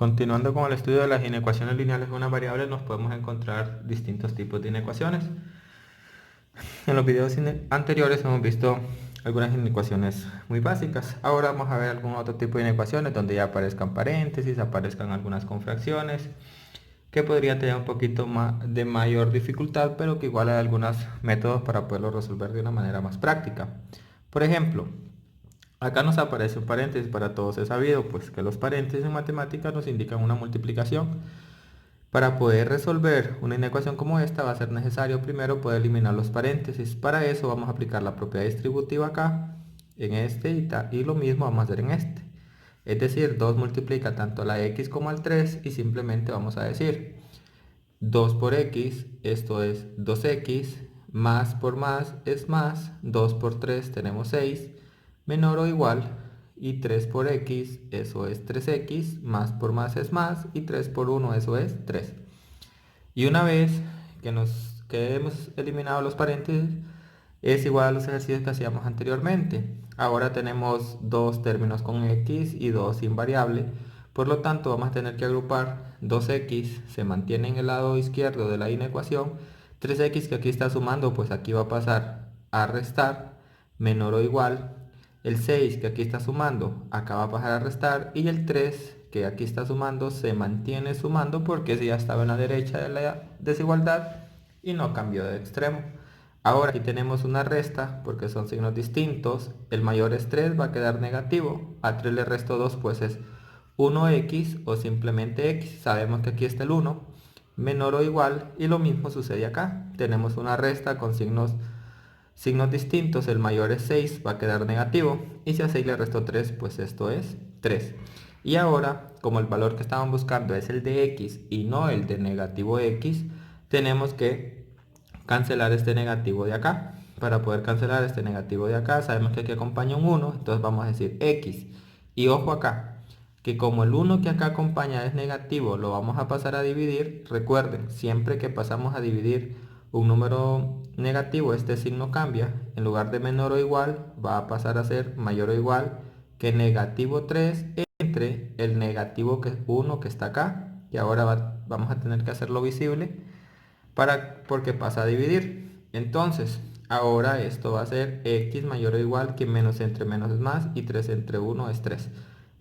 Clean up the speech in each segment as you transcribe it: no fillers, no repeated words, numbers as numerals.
Continuando con el estudio de las inecuaciones lineales de una variable, nos podemos encontrar distintos tipos de inecuaciones. En los videos anteriores hemos visto algunas inecuaciones muy básicas. Ahora vamos a ver algún otro tipo de inecuaciones donde ya aparezcan paréntesis, aparezcan algunas con fracciones, que podrían tener un poquito de mayor dificultad, pero que igual hay algunos métodos para poderlo resolver de una manera más práctica. Por ejemplo, acá nos aparece un paréntesis. Para todos es sabido pues que los paréntesis en matemáticas nos indican una multiplicación. Para poder resolver una inecuación como esta va a ser necesario primero poder eliminar los paréntesis. Para eso vamos a aplicar la propiedad distributiva acá, en este y lo mismo vamos a hacer en este. Es decir, 2 multiplica tanto a la x como al 3 y simplemente vamos a decir 2 por x, esto es 2x, más por más es más, 2 por 3 tenemos 6, menor o igual, y 3 por x, eso es 3x, más por más es más, y 3 por 1, eso es 3. Y una vez que hemos eliminado los paréntesis, es igual a los ejercicios que hacíamos anteriormente. Ahora tenemos dos términos con x y dos sin variable. Por lo tanto, vamos a tener que agrupar 2x, se mantiene en el lado izquierdo de la inecuación. 3x que aquí está sumando, pues aquí va a pasar a restar, menor o igual. El 6 que aquí está sumando, acá va a pasar a restar. Y el 3 que aquí está sumando, se mantiene sumando porque ese ya estaba en la derecha de la desigualdad y no cambió de extremo. Ahora aquí tenemos una resta porque son signos distintos. El mayor es 3, va a quedar negativo. A 3 le resto 2, pues es 1x o simplemente x. Sabemos que aquí está el 1, menor o igual, y lo mismo sucede acá. Tenemos una resta con signos distintos. El mayor es 6, va a quedar negativo. Y si a 6 le resto 3, pues esto es 3. Y ahora, como el valor que estaban buscando es el de x y no el de negativo x, tenemos que cancelar este negativo de acá. Para poder cancelar este negativo de acá, sabemos que aquí acompaña un 1, entonces vamos a decir x. Y ojo acá, que como el 1 que acá acompaña es negativo, lo vamos a pasar a dividir. Recuerden, siempre que pasamos a dividir un número negativo, este signo cambia. En lugar de menor o igual, va a pasar a ser mayor o igual que negativo 3 entre el negativo 1 que está acá. Y ahora vamos a tener que hacerlo visible porque pasa a dividir. Entonces, ahora esto va a ser x mayor o igual que menos entre menos es más y 3 entre 1 es 3.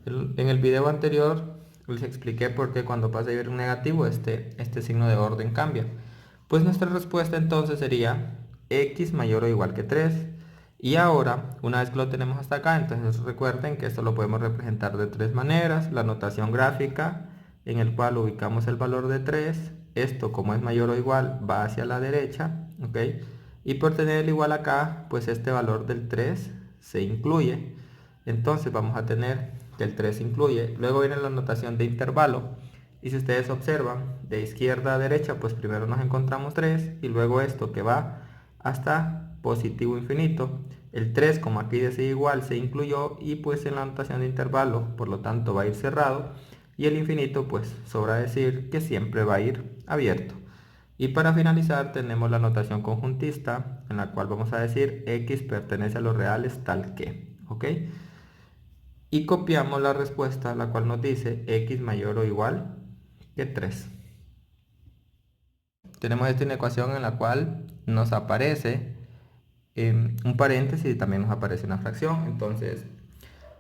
En el video anterior les expliqué por qué cuando pasa a dividir un negativo este signo de orden cambia. Pues nuestra respuesta entonces sería x mayor o igual que 3. Y ahora, una vez que lo tenemos hasta acá, entonces recuerden que esto lo podemos representar de tres maneras. La notación gráfica, en el cual ubicamos el valor de 3. Esto, como es mayor o igual, va hacia la derecha, ¿ok? Y por tener el igual acá, pues este valor del 3 se incluye. Entonces vamos a tener que el 3 incluye. Luego viene la notación de intervalo. Y si ustedes observan, de izquierda a derecha, pues primero nos encontramos 3 y luego esto que va hasta positivo infinito. El 3, como aquí dice igual, se incluyó y pues en la notación de intervalo, por lo tanto va a ir cerrado. Y el infinito, pues sobra decir que siempre va a ir abierto. Y para finalizar tenemos la notación conjuntista, en la cual vamos a decir x pertenece a los reales tal que, ¿ok? Y copiamos la respuesta, la cual nos dice x mayor o igual que 3. Tenemos esta inecuación en la cual nos aparece un paréntesis y también nos aparece una fracción. Entonces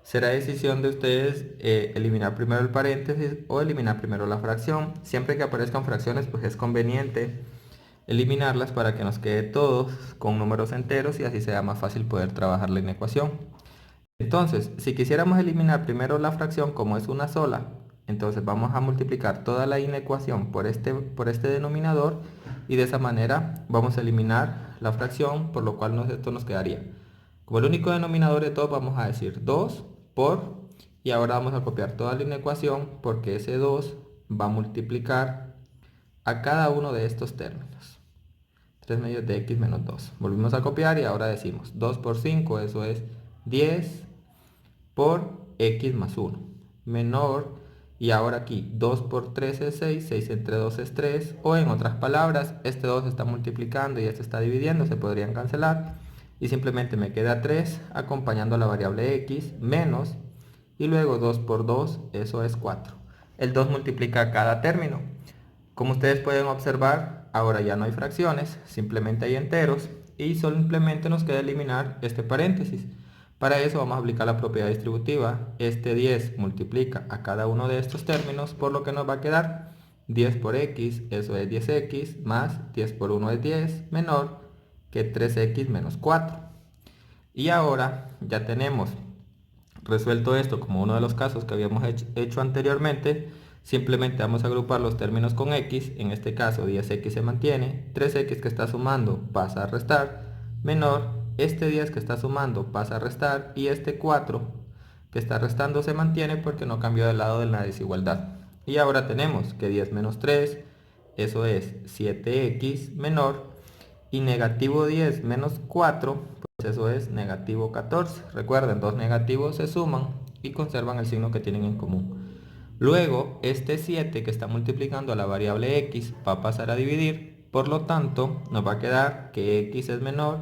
será decisión de ustedes eliminar primero el paréntesis o eliminar primero la fracción. Siempre que aparezcan fracciones, pues es conveniente eliminarlas para que nos quede todos con números enteros y así sea más fácil poder trabajar la inecuación. Entonces, si quisiéramos eliminar primero la fracción como es una sola, entonces vamos a multiplicar toda la inecuación por este denominador y de esa manera vamos a eliminar la fracción, por lo cual esto nos quedaría. Como el único denominador de todo, vamos a decir 2 por, y ahora vamos a copiar toda la inecuación porque ese 2 va a multiplicar a cada uno de estos términos. 3 medios de x menos 2. Volvimos a copiar y ahora decimos 2 por 5, eso es 10 por x más 1. Menor, y ahora aquí 2 por 3 es 6, 6 entre 2 es 3. O en otras palabras, este 2 está multiplicando y este está dividiendo, se podrían cancelar. Y simplemente me queda 3 acompañando a la variable x menos, y luego 2 por 2, eso es 4. el 2 multiplica cada término. Como ustedes pueden observar, ahora ya no hay fracciones, simplemente hay enteros y simplemente nos queda eliminar este paréntesis. Para eso vamos a aplicar la propiedad distributiva. Este 10 multiplica a cada uno de estos términos, por lo que nos va a quedar 10 por x, eso es 10x, más 10 por 1 es 10, menor que 3x menos 4. Y ahora ya tenemos resuelto esto como uno de los casos que habíamos hecho anteriormente. Simplemente vamos a agrupar los términos con x, en este caso 10x se mantiene, 3x que está sumando pasa a restar, menor, este 10 que está sumando pasa a restar y este 4 que está restando se mantiene porque no cambió de lado de la desigualdad. Y ahora tenemos que 10 menos 3, eso es 7x menor, y negativo 10 menos 4, pues eso es negativo 14. Recuerden, dos negativos se suman y conservan el signo que tienen en común. Luego, este 7 que está multiplicando a la variable x va a pasar a dividir, por lo tanto, nos va a quedar que x es menor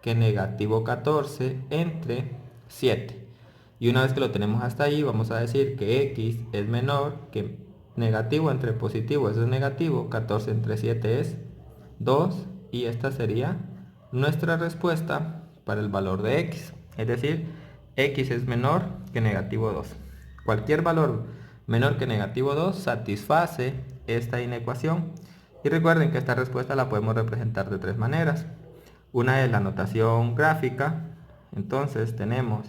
que negativo 14 entre 7. Y una vez que lo tenemos hasta ahí, vamos a decir que x es menor que negativo entre positivo, eso es negativo, 14 entre 7 es 2, y esta sería nuestra respuesta para el valor de x. Es decir, x es menor que negativo 2. Cualquier valor menor que negativo 2 satisface esta inecuación. Y recuerden que esta respuesta la podemos representar de tres maneras. Una es la notación gráfica. Entonces tenemos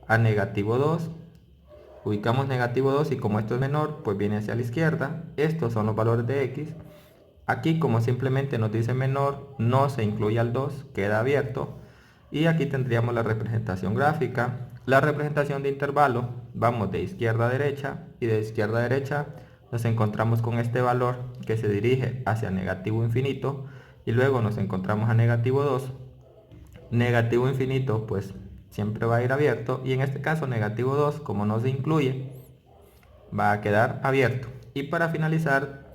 a negativo 2. Ubicamos negativo 2 y como esto es menor, pues viene hacia la izquierda. Estos son los valores de x. Aquí como simplemente nos dice menor, no se incluye al 2, queda abierto. Y aquí tendríamos la representación gráfica. La representación de intervalo, vamos de izquierda a derecha y de izquierda a derecha nos encontramos con este valor que se dirige hacia negativo infinito y luego nos encontramos a negativo 2. Negativo infinito pues siempre va a ir abierto y en este caso negativo 2 como no se incluye va a quedar abierto. Y para finalizar,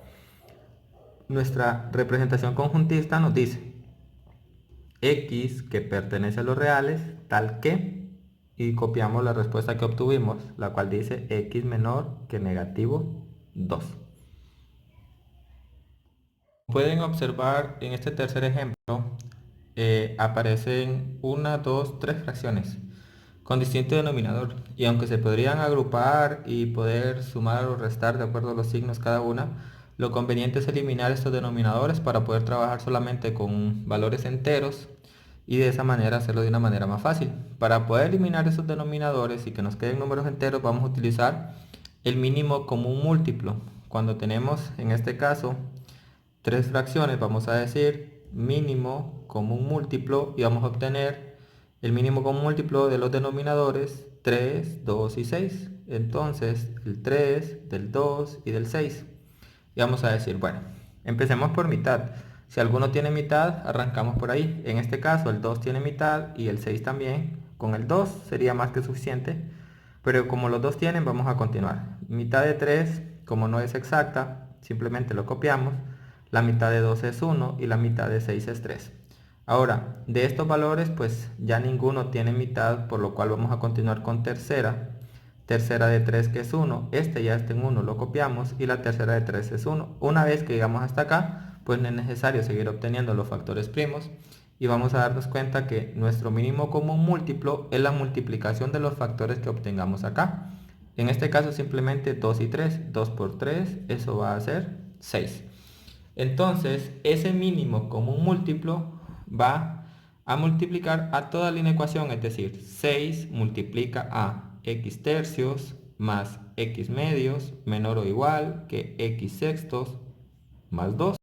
nuestra representación conjuntista nos dice x que pertenece a los reales tal que, y copiamos la respuesta que obtuvimos, la cual dice x menor que negativo 2. Pueden observar en este tercer ejemplo aparecen 1, 2, 3 fracciones con distinto denominador, y aunque se podrían agrupar y poder sumar o restar de acuerdo a los signos cada una, lo conveniente es eliminar estos denominadores para poder trabajar solamente con valores enteros y de esa manera hacerlo de una manera más fácil. Para poder eliminar esos denominadores y que nos queden números enteros, vamos a utilizar el mínimo común múltiplo. Cuando tenemos en este caso tres fracciones, vamos a decir mínimo común múltiplo y vamos a obtener el mínimo común múltiplo de los denominadores 3, 2 y 6. Entonces el 3, del 2 y del 6. Y vamos a decir, bueno, empecemos por mitad. Si alguno tiene mitad, arrancamos por ahí. En este caso el 2 tiene mitad y el 6 también. Con el 2 sería más que suficiente. Pero como los dos tienen, vamos a continuar. Mitad de 3, como no es exacta, simplemente lo copiamos. La mitad de 2 es 1 y la mitad de 6 es 3. Ahora, de estos valores, pues ya ninguno tiene mitad, por lo cual vamos a continuar con tercera. Tercera de 3 que es 1, este ya está en 1, lo copiamos y la tercera de 3 es 1. Una vez que llegamos hasta acá, pues no es necesario seguir obteniendo los factores primos y vamos a darnos cuenta que nuestro mínimo común múltiplo es la multiplicación de los factores que obtengamos acá. En este caso simplemente 2 y 3, 2 por 3, eso va a ser 6. Entonces, ese mínimo común múltiplo va a multiplicar a toda la inecuación, es decir, 6 multiplica a x tercios más x medios menor o igual que x sextos más 2.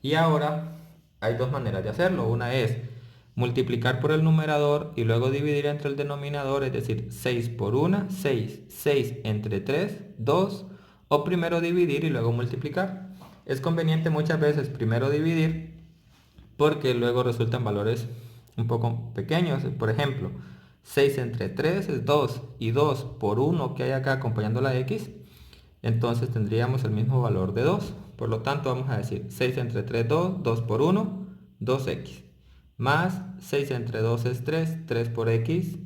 Y ahora hay dos maneras de hacerlo. Una es multiplicar por el numerador y luego dividir entre el denominador, es decir, 6 por 1, 6, 6 entre 3, 2, o primero dividir y luego multiplicar. Es conveniente muchas veces primero dividir porque luego resultan valores un poco pequeños. Por ejemplo, 6 entre 3 es 2 y 2 por 1 que hay acá acompañando la x, entonces tendríamos el mismo valor de 2. Por lo tanto vamos a decir 6 entre 3 2, 2 por 1, 2x. Más 6 entre 2 es 3, 3 por x,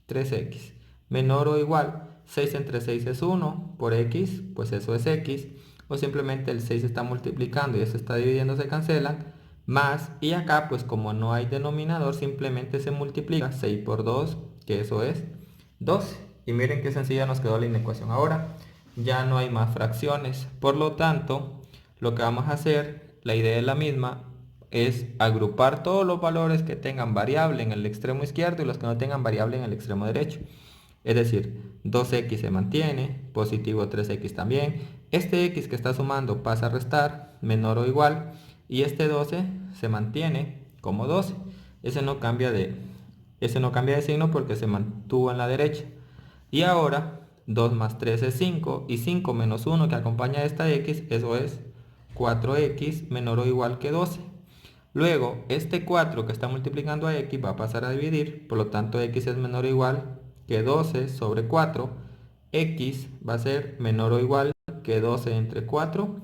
3x. Menor o igual, 6 entre 6 es 1, por x, pues eso es x, o simplemente el 6 está multiplicando y eso está dividiendo, se cancelan, más, y acá pues como no hay denominador, simplemente se multiplica 6 por 2, que eso es 12. Y miren qué sencilla nos quedó la inecuación ahora. Ya no hay más fracciones, por lo tanto, lo que vamos a hacer, la idea es la misma, es agrupar todos los valores que tengan variable en el extremo izquierdo y los que no tengan variable en el extremo derecho. Es decir, 2x se mantiene, positivo 3x también. Este x que está sumando pasa a restar, menor o igual, y este 12 se mantiene como 12. Ese no cambia de signo porque se mantuvo en la derecha. Y ahora 2 más 3 es 5 y 5 menos 1 que acompaña a esta x, eso es 4x menor o igual que 12. Luego, este 4 que está multiplicando a x va a pasar a dividir, por lo tanto x es menor o igual que 12 sobre 4. X va a ser menor o igual que 12 entre 4,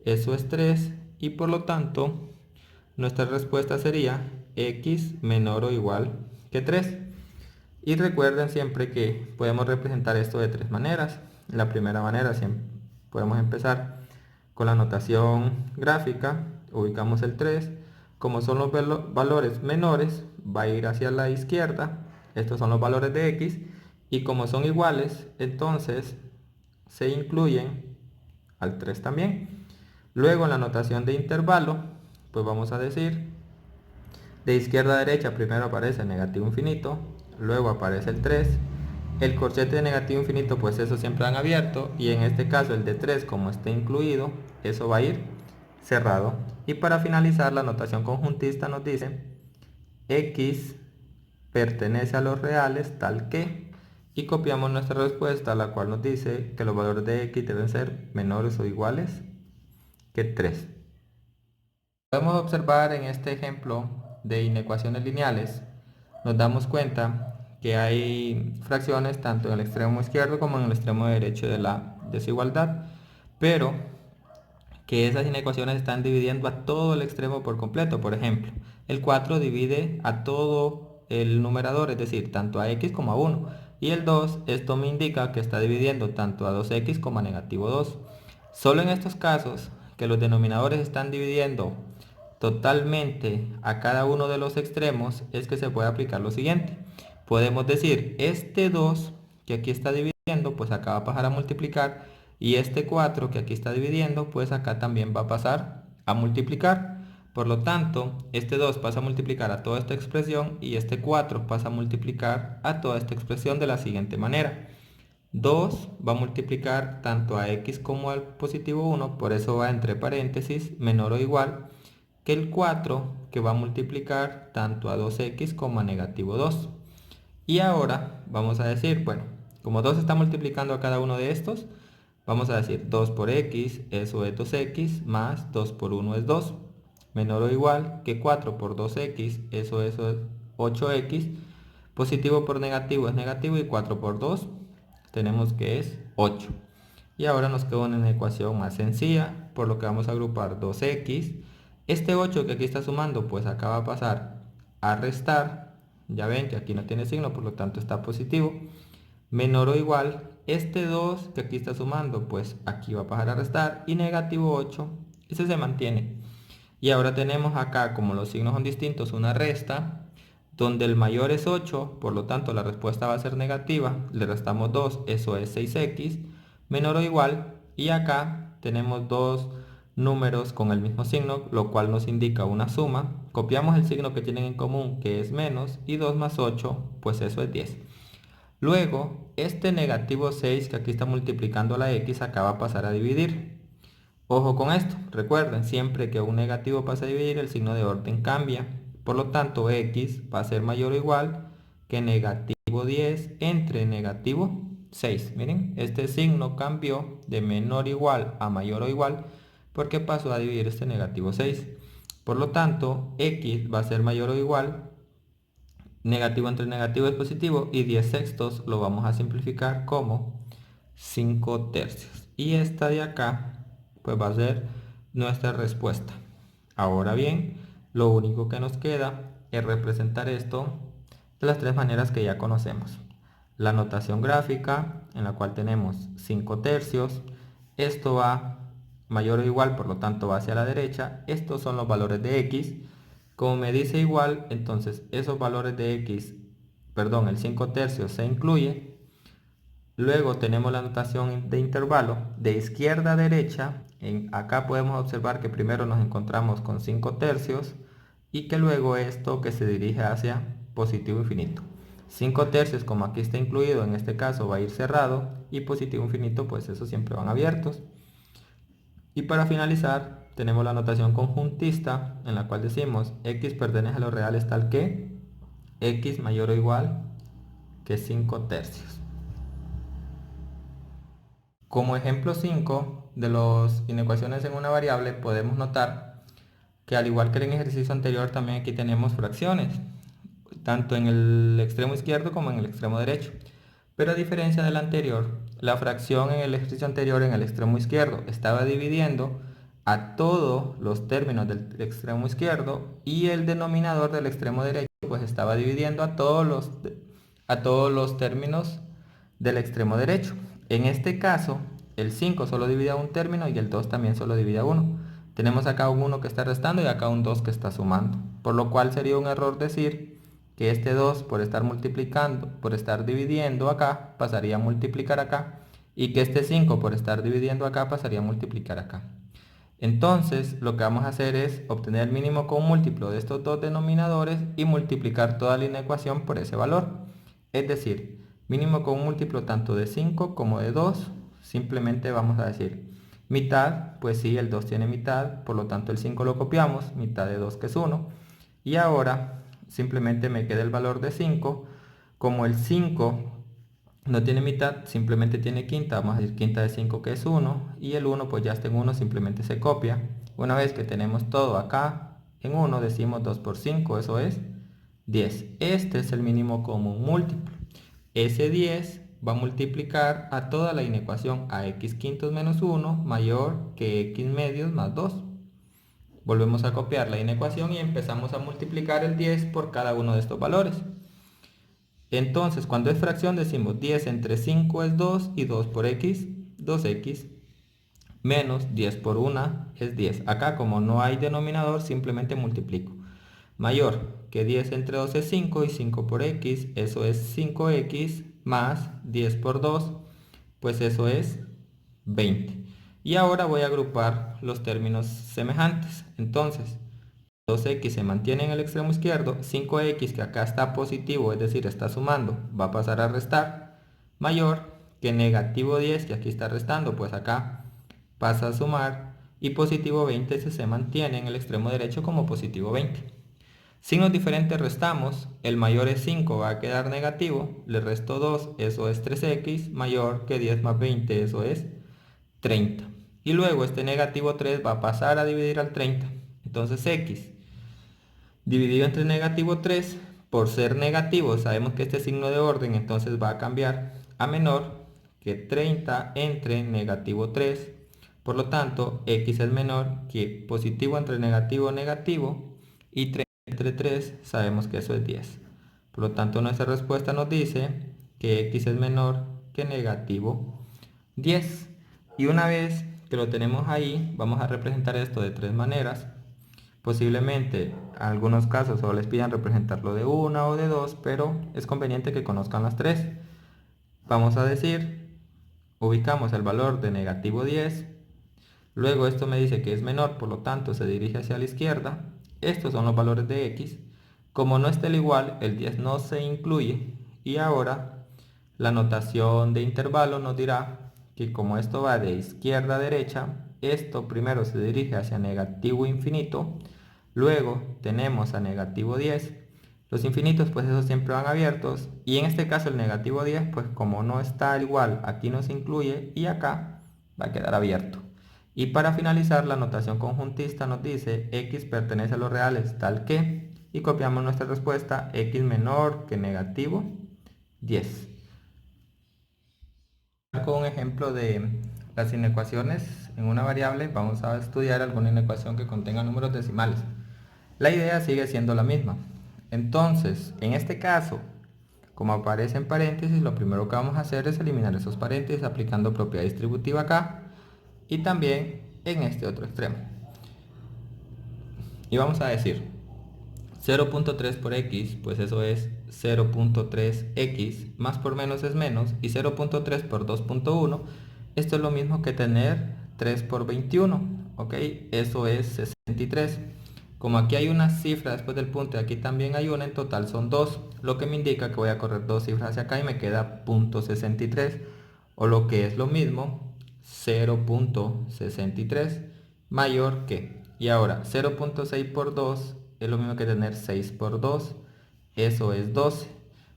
eso es 3, y por lo tanto nuestra respuesta sería x menor o igual que 3. Y recuerden siempre que podemos representar esto de tres maneras. La primera manera, siempre podemos empezar con la notación gráfica, ubicamos el 3, como son los valores menores, va a ir hacia la izquierda, estos son los valores de x, y como son iguales, entonces se incluyen al 3 también. Luego en la notación de intervalo, pues vamos a decir, de izquierda a derecha primero aparece el negativo infinito, luego aparece el 3, el corchete de negativo infinito pues eso siempre han abierto, y en este caso el de 3 como está incluido, eso va a ir cerrado. Y para finalizar la notación conjuntista nos dice x pertenece a los reales tal que, y copiamos nuestra respuesta, la cual nos dice que los valores de x deben ser menores o iguales que 3. Podemos observar en este ejemplo de inecuaciones lineales, nos damos cuenta que hay fracciones tanto en el extremo izquierdo como en el extremo derecho de la desigualdad, pero que esas inecuaciones están dividiendo a todo el extremo por completo. Por ejemplo, el 4 divide a todo el numerador, es decir, tanto a x como a 1. Y el 2, esto me indica que está dividiendo tanto a 2x como a negativo 2. Solo en estos casos que los denominadores están dividiendo totalmente a cada uno de los extremos es que se puede aplicar lo siguiente. Podemos decir, este 2 que aquí está dividiendo, pues acá va a pasar a multiplicar, y este 4 que aquí está dividiendo, pues acá también va a pasar a multiplicar. Por lo tanto, este 2 pasa a multiplicar a toda esta expresión y este 4 pasa a multiplicar a toda esta expresión de la siguiente manera. 2 va a multiplicar tanto a x como al positivo 1, por eso va entre paréntesis, menor o igual que el 4, que va a multiplicar tanto a 2x como a negativo 2. Y ahora vamos a decir, bueno, como 2 está multiplicando a cada uno de estos, vamos a decir 2 por x, eso es 2x, más 2 por 1 es 2, menor o igual que 4 por 2x, eso es 8x, positivo por negativo es negativo, y 4 por 2 tenemos que es 8. Y ahora nos queda una ecuación más sencilla, por lo que vamos a agrupar 2x. Este 8 que aquí está sumando, pues acá va a pasar a restar. Ya ven que aquí no tiene signo, por lo tanto está positivo. Menor o igual, este 2 que aquí está sumando, pues aquí va a pasar a restar. Y negativo 8, ese se mantiene. Y ahora tenemos acá, como los signos son distintos, una resta, donde el mayor es 8, por lo tanto la respuesta va a ser negativa. Le restamos 2, eso es 6x, menor o igual. Y acá tenemos dos números con el mismo signo, lo cual nos indica una suma. Copiamos el signo que tienen en común, que es menos, y 2 más 8, pues eso es 10. Luego, este negativo 6 que aquí está multiplicando la x, acá va a pasar a dividir. Ojo con esto, recuerden, siempre que un negativo pasa a dividir, el signo de orden cambia. Por lo tanto, x va a ser mayor o igual que negativo 10 entre negativo 6. Miren, este signo cambió de menor o igual a mayor o igual porque pasó a dividir este negativo 6. Por lo tanto, x va a ser mayor o igual, negativo entre negativo es positivo, y 10 sextos lo vamos a simplificar como 5 tercios. Y esta de acá, pues va a ser nuestra respuesta. Ahora bien, lo único que nos queda es representar esto de las tres maneras que ya conocemos. la notación gráfica en la cual tenemos 5 tercios. Esto va mayor o igual, por lo tanto va hacia la derecha. Estos son los valores de x. Como me dice igual, entonces esos valores de x, perdón, el 5 tercios se incluye. Luego tenemos la notación de intervalo de izquierda a derecha. Acá podemos observar que primero nos encontramos con 5 tercios y que luego esto que se dirige hacia positivo infinito. 5 tercios, como aquí está incluido, en este caso va a ir cerrado, y positivo infinito, pues eso siempre van abiertos. Y para finalizar tenemos la notación conjuntista, en la cual decimos x pertenece a los reales tal que x mayor o igual que 5 tercios. Como ejemplo 5 de las inecuaciones en una variable, podemos notar que al igual que en el ejercicio anterior, también aquí tenemos fracciones, tanto en el extremo izquierdo como en el extremo derecho. Pero a diferencia del anterior, la fracción en el ejercicio anterior en el extremo izquierdo estaba dividiendo a todos los términos del extremo izquierdo, y el denominador del extremo derecho pues estaba dividiendo a todos los términos del extremo derecho. En este caso, el 5 solo divide a un término y el 2 también solo divide a uno. Tenemos acá un 1 que está restando y acá un 2 que está sumando. Por lo cual sería un error decir que este 2 por estar multiplicando, por estar dividiendo acá, pasaría a multiplicar acá. Y que este 5 por estar dividiendo acá pasaría a multiplicar acá. Entonces, lo que vamos a hacer es obtener el mínimo común múltiplo de estos dos denominadores y multiplicar toda la inecuación por ese valor. Es decir, mínimo común múltiplo tanto de 5 como de 2, simplemente vamos a decir mitad, pues sí, el 2 tiene mitad, por lo tanto el 5 lo copiamos, mitad de 2 que es 1. Y ahora simplemente me queda el valor de 5, como el 5 no tiene mitad, simplemente tiene quinta, vamos a decir quinta de 5 que es 1, y el 1 pues ya está en 1, simplemente se copia. Una vez que tenemos todo acá en 1, decimos 2 por 5, eso es 10. Este es el mínimo común múltiplo. Ese 10 va a multiplicar a toda la inecuación a x quintos menos 1 mayor que x medios más 2. Volvemos a copiar la inecuación y empezamos a multiplicar el 10 por cada uno de estos valores. Entonces, cuando es fracción decimos 10 entre 5 es 2 y 2 por x, 2x, menos 10 por 1 es 10. Acá como no hay denominador, simplemente multiplico. Mayor que 10 entre 2 es 5 y 5 por x, eso es 5x, más 10 por 2, pues eso es 20. Y ahora voy a agrupar los términos semejantes. Entonces, 2x se mantiene en el extremo izquierdo, 5x que acá está positivo, es decir, está sumando, va a pasar a restar, mayor que negativo 10 que aquí está restando, pues acá pasa a sumar, y positivo 20 se mantiene en el extremo derecho como positivo 20. Signos diferentes restamos, el mayor es 5, va a quedar negativo, le resto 2, eso es 3x, mayor que 10 más 20, eso es 30. Y luego este negativo 3 va a pasar a dividir al 30, entonces x dividido entre negativo 3, por ser negativo, sabemos que este signo de orden entonces va a cambiar a menor que 30 entre negativo 3. Por lo tanto, x es menor que positivo entre negativo negativo, y 30 entre 3 sabemos que eso es 10. Por lo tanto, nuestra respuesta nos dice que x es menor que negativo 10. Y una vez que lo tenemos ahí, vamos a representar esto de tres maneras. Posiblemente en algunos casos solo les pidan representarlo de una o de dos, pero es conveniente que conozcan las tres. Vamos a decir, ubicamos el valor de negativo 10, luego esto me dice que es menor, por lo tanto se dirige hacia la izquierda. Estos son los valores de x. Como no está el igual, el 10 no se incluye, y ahora la notación de intervalo nos dirá que como esto va de izquierda a derecha, esto primero se dirige hacia negativo infinito, luego tenemos a negativo 10, los infinitos pues esos siempre van abiertos, y en este caso el negativo 10 pues como no está al igual, aquí no se incluye y acá va a quedar abierto. Y para finalizar, la notación conjuntista nos dice x pertenece a los reales tal que, y copiamos nuestra respuesta, x menor que negativo 10. Con un ejemplo de las inecuaciones en una variable, vamos a estudiar alguna inecuación que contenga números decimales. La idea sigue siendo la misma. Entonces, en este caso, Como aparece en paréntesis, lo primero que vamos a hacer es eliminar esos paréntesis aplicando propiedad distributiva acá y también en este otro extremo. Y vamos a decir 0.3 por x, pues eso es 0.3x, más por menos es menos, y 0.3 por 2.1, esto es lo mismo que tener 3 por 21, ¿ok? Eso es 63. Como aquí hay una cifra después del punto y aquí también hay una, en total son 2, lo que me indica que voy a correr dos cifras hacia acá y me queda .63, o lo que es lo mismo, 0.63 mayor que, y ahora 0.6 por 2 es lo mismo que tener 6 por 2, eso es 12.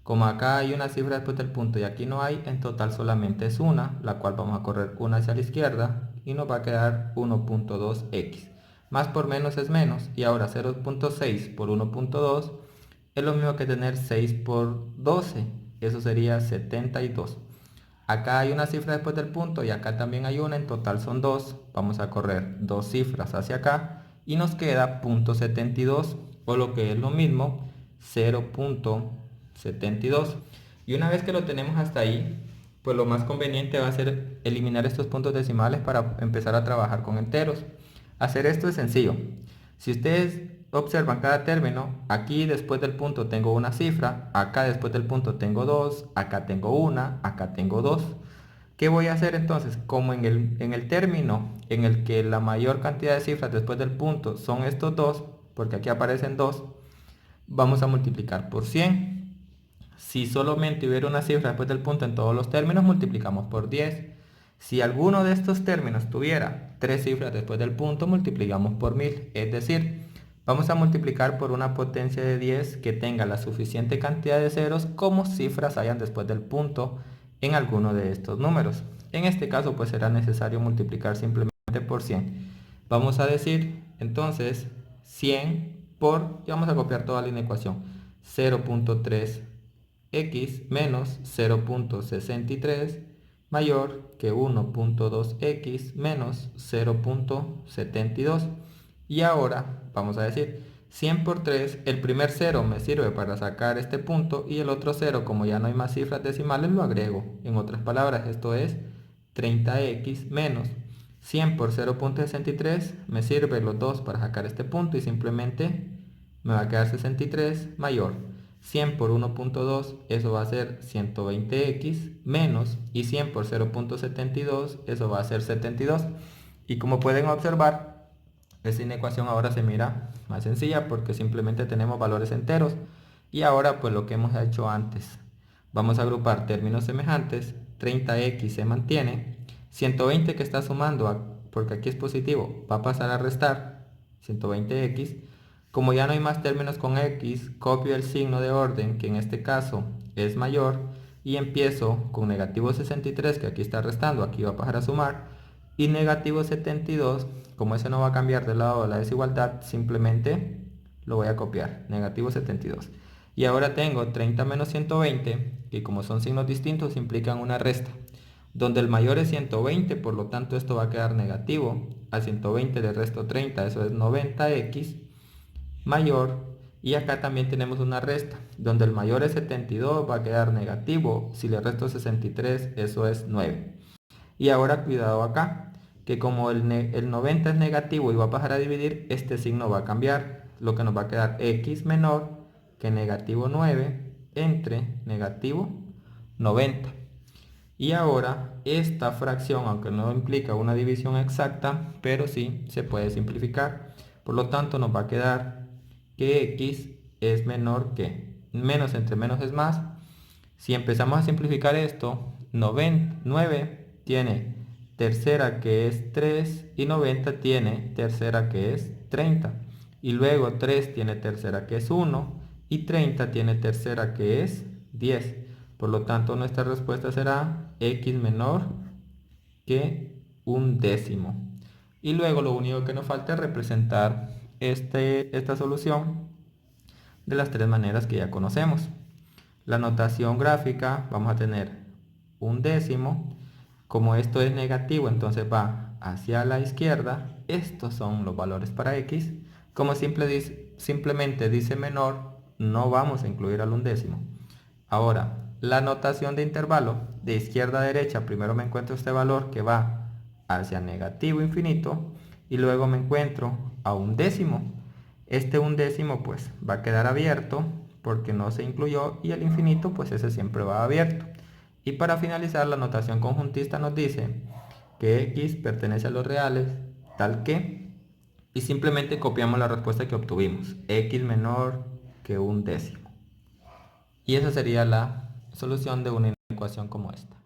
Como acá hay una cifra después del punto y aquí no hay, en total solamente es una, la cual vamos a correr una hacia la izquierda y nos va a quedar 1.2x. Más por menos es menos, y ahora 0.6 por 1.2 es lo mismo que tener 6 por 12, eso sería 72. Acá hay una cifra después del punto y acá también hay una, en total son dos. Vamos a correr dos cifras hacia acá y nos queda .72, o lo que es lo mismo, 0.72. Y una vez que lo tenemos hasta ahí, pues lo más conveniente va a ser eliminar estos puntos decimales para empezar a trabajar con enteros. Hacer esto es sencillo. Si ustedes observan cada término, aquí después del punto tengo una cifra, acá después del punto tengo dos, acá tengo una, acá tengo dos. ¿Qué voy a hacer entonces? Como en el término en el que la mayor cantidad de cifras después del punto son estos dos, porque aquí aparecen dos, vamos a multiplicar por 100. Si solamente hubiera una cifra después del punto en todos los términos, multiplicamos por 10. Si alguno de estos términos tuviera tres cifras después del punto, multiplicamos por 1000. Es decir, vamos a multiplicar por una potencia de 10 que tenga la suficiente cantidad de ceros como cifras hayan después del punto en alguno de estos números. En este caso, pues será necesario multiplicar simplemente por 100. Vamos a decir entonces 100 por, y vamos a copiar toda la inecuación, 0.3x menos 0.63 mayor que 1.2x menos 0.72. Y ahora vamos a decir 100 por 3, el primer 0 me sirve para sacar este punto y el otro 0, como ya no hay más cifras decimales, lo agrego. En otras palabras, esto es 30x menos 100 por 0.63, me sirve los dos para sacar este punto y simplemente me va a quedar 63 mayor 100 por 1.2, eso va a ser 120x menos, y 100 por 0.72, eso va a ser 72. Y como pueden observar, esta inecuación ahora se mira más sencilla porque simplemente tenemos valores enteros. Y ahora pues lo que hemos hecho antes, vamos a agrupar términos semejantes. 30x se mantiene, 120 que está sumando, porque aquí es positivo, va a pasar a restar 120x. Como ya no hay más términos con x, copio el signo de orden, que en este caso es mayor, y empiezo con negativo 63, que aquí está restando, aquí va a pasar a sumar, y negativo 72, como ese no va a cambiar del lado de la desigualdad, simplemente lo voy a copiar, negativo 72. Y ahora tengo 30 menos 120, que como son signos distintos implican una resta, donde el mayor es 120, por lo tanto esto va a quedar negativo. A 120 le resto 30, eso es 90x mayor, y acá también tenemos una resta, donde el mayor es 72, va a quedar negativo. Si le resto 63, eso es 9. Y ahora cuidado acá, que como el 90 es negativo y va a pasar a dividir, este signo va a cambiar, lo que nos va a quedar x menor que negativo 9 entre negativo 90. Y ahora esta fracción, aunque no implica una división exacta, pero sí se puede simplificar. Por lo tanto nos va a quedar que x es menor que, menos entre menos es más. Si empezamos a simplificar esto, 9 tiene tercera que es 3 y 90 tiene tercera que es 30. Y luego 3 tiene tercera que es 1 y 30 tiene tercera que es 10. Por lo tanto, nuestra respuesta será x menor que un décimo. Y luego lo único que nos falta es representar esta solución de las tres maneras que ya conocemos. La notación gráfica, vamos a tener un décimo. Como esto es negativo, entonces va hacia la izquierda. Estos son los valores para x. Como simplemente dice menor, no vamos a incluir al undécimo. Ahora, la notación de intervalo, de izquierda a derecha, primero me encuentro este valor que va hacia negativo infinito y luego me encuentro a un décimo. Este un décimo pues va a quedar abierto porque no se incluyó, y el infinito pues ese siempre va abierto. Y para finalizar, la notación conjuntista nos dice que x pertenece a los reales tal que, y simplemente copiamos la respuesta que obtuvimos, x menor que un décimo. Y esa sería la solución de una ecuación como esta.